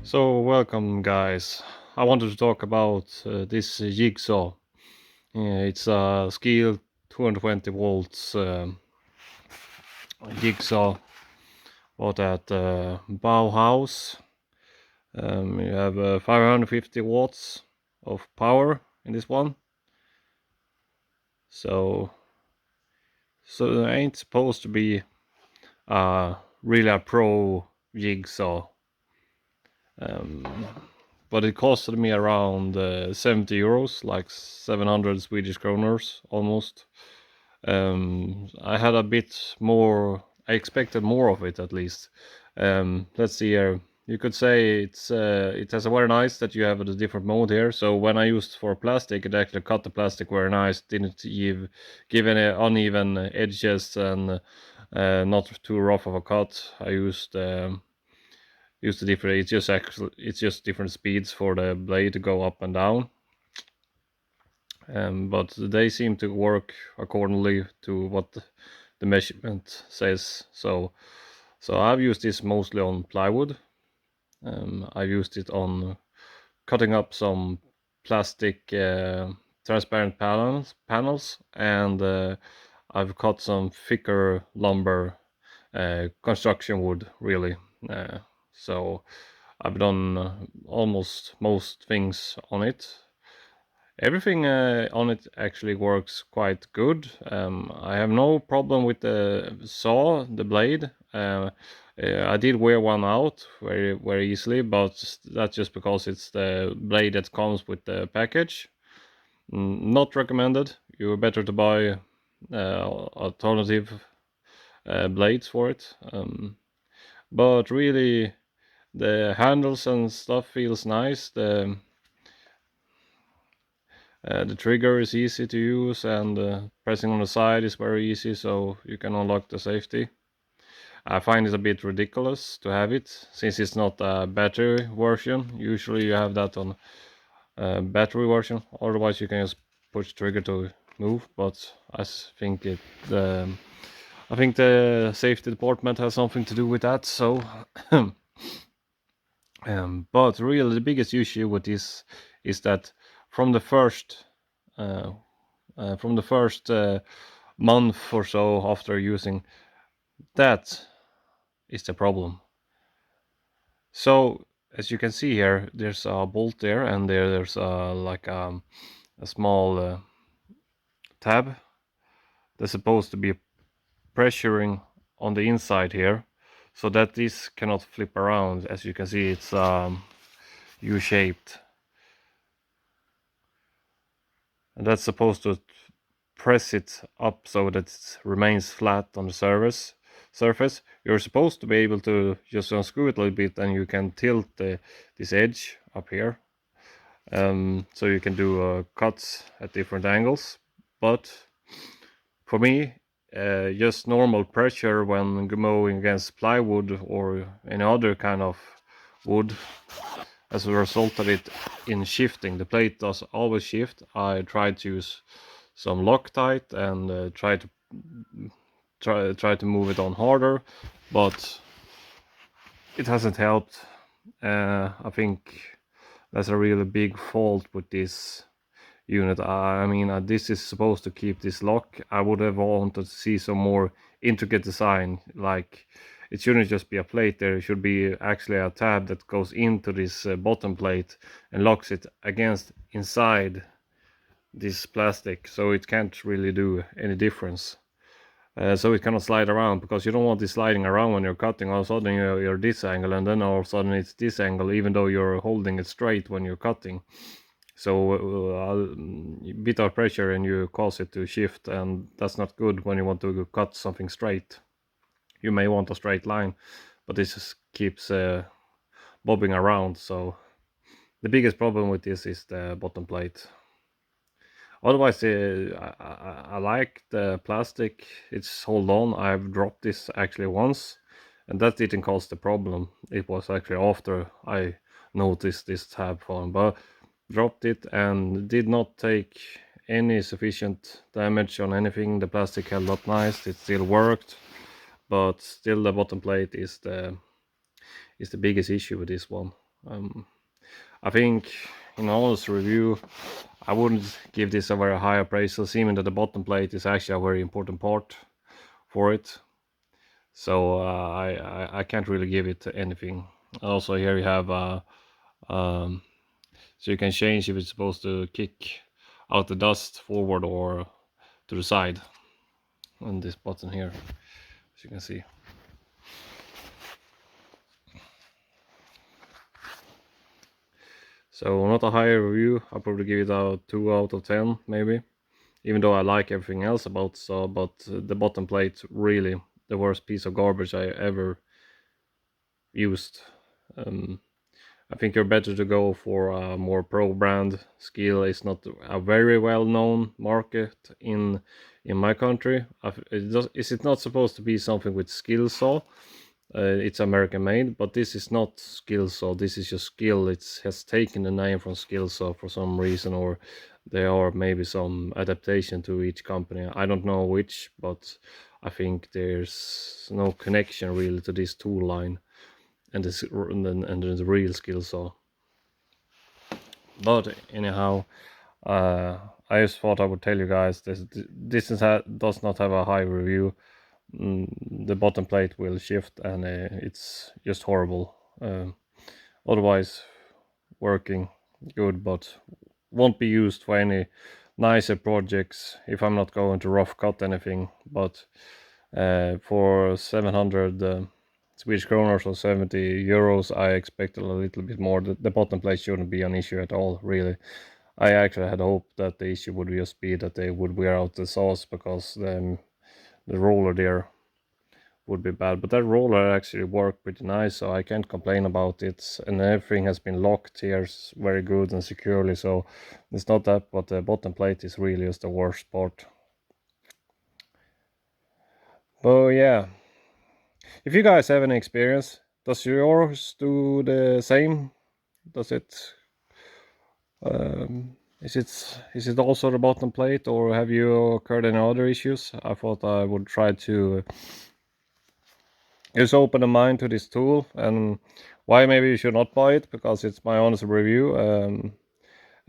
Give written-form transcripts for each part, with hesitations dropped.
So welcome guys. I wanted to talk about this jigsaw. It's a SKIL 220 volts jigsaw bought at Bauhaus. You have 550 watts of power in this one. So it ain't supposed to be really a pro jigsaw. But it costed me around 70 euros, like 700 Swedish kroners almost. I had a bit more, I expected more of it at least. Let's see here. You could say it has a very nice that you have a different mode here. So when I used for plastic, it actually cut the plastic very nice. Didn't give any uneven edges and not too rough of a cut. I used the different. It's just different speeds for the blade to go up and down. But they seem to work accordingly to what the measurement says. So I've used this mostly on plywood. I've used it on cutting up some plastic transparent panels, and I've cut some thicker lumber construction wood really. So I've done almost most things on it. Everything on it actually works quite good. I have no problem with the saw, the blade. I did wear one out very easily, but that's just because it's the blade that comes with the package. Not recommended. You're better to buy alternative blades for it. But really, the handles and stuff feels nice. The trigger is easy to use, and pressing on the side is very easy, so you can unlock the safety. I find it a bit ridiculous to have it, since it's not a battery version. Usually you have that on a battery version, otherwise you can just push the trigger to move, but I think the safety department has something to do with that, so but really the biggest issue with this is that from the first month or so after using, that is the problem. So as you can see here, there's a bolt there, and there's a small tab that's supposed to be pressuring on the inside here, so that this cannot flip around. As you can see, it's U-shaped, and that's supposed to press it up so that it remains flat on the surface. You're supposed to be able to just unscrew it a little bit, and you can tilt this edge up here, so you can do cuts at different angles. But for me, just normal pressure when mowing against plywood or any other kind of wood has resulted it in shifting. The plate does always shift. I tried to use some Loctite and try to move it on harder, but it hasn't helped. I think that's a really big fault with this unit. I mean, this is supposed to keep this lock. I would have wanted to see some more intricate design. Like, it shouldn't just be a plate. There should be actually a tab that goes into this bottom plate and locks it against inside this plastic, so it can't really do any difference. So it cannot slide around, because you don't want it sliding around when you're cutting. All of a sudden you're this angle, and then all of a sudden it's this angle, even though you're holding it straight when you're cutting. So a bit of pressure and you cause it to shift, and that's not good when you want to cut something straight. You may want a straight line, but this just keeps bobbing around. So the biggest problem with this is the bottom plate. Otherwise, I like the plastic. It's hold on. I've dropped this actually once, and that didn't cause the problem. It was actually after I noticed this tab form, but dropped it and did not take any sufficient damage on anything. The plastic held up nice. It still worked, but still the bottom plate is the biggest issue with this one. I think, in honest review, I wouldn't give this a very high appraisal, seeming that the bottom plate is actually a very important part for it. So I can't really give it anything. Also, here you have so you can change if it's supposed to kick out the dust forward or to the side on this button here, as you can see. So not a high review. I'll probably give it a 2 out of 10 maybe, even though I like everything else about Saw, but the bottom plate really the worst piece of garbage I ever used. I think you're better to go for a more pro brand. SKIL is not a very well known market in my country. Is it not supposed to be something with SKIL Saw? It's American made, but this is not SKIL Saw. This is just SKIL. It has taken the name from SKIL Saw for some reason, or there are maybe some adaptation to each company. I don't know which, but I think there's no connection really to this tool line and the real SKIL Saw. But anyhow, I just thought I would tell you guys this does not have a high review. The bottom plate will shift and it's just horrible. Otherwise working good, but won't be used for any nicer projects if I'm not going to rough cut anything. But for 700 Swedish kronor or 70 euros, I expected a little bit more. The bottom plate shouldn't be an issue at all, really. I actually had hoped that the issue would just be that they would wear out the saws, because the roller there would be bad. But that roller actually worked pretty nice, so I can't complain about it. And everything has been locked here very good and securely, so it's not that, but the bottom plate is really just the worst part. But yeah, if you guys have any experience, does yours do the same? Does it is it also the bottom plate, or have you occurred any other issues? I thought I would try to just open the mind to this tool and why maybe you should not buy it, because it's my honest review.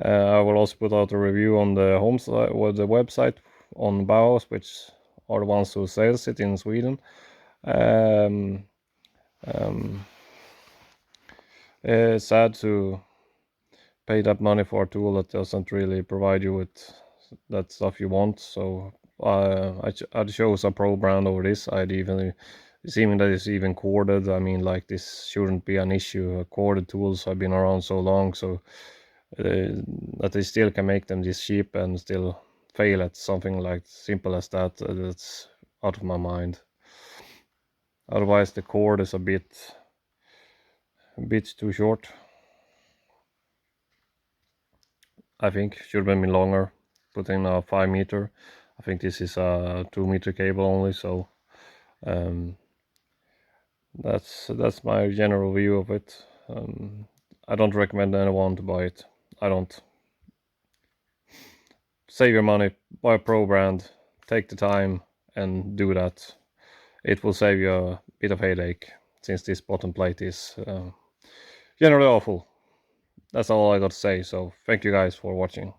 I will also put out a review on the home site or the website on Bauhaus, which are the ones who sells it in Sweden. It's sad to pay that money for a tool that doesn't really provide you with that stuff you want. So I'd chose a pro brand over this. It's even that it's even corded. I mean, like, this shouldn't be an issue. Corded tools have been around so long, so that they still can make them this cheap and still fail at something like simple as that. That's out of my mind. Otherwise, the cord is a bit too short. I think should have been longer. Put in a 5 meter. I think this is a 2 meter cable only, so that's my general view of it. I don't recommend anyone to buy it. I don't. Save your money, buy a pro brand, take the time and do that. It will save you a bit of headache, since this bottom plate is generally awful. That's all I got to say, so thank you guys for watching.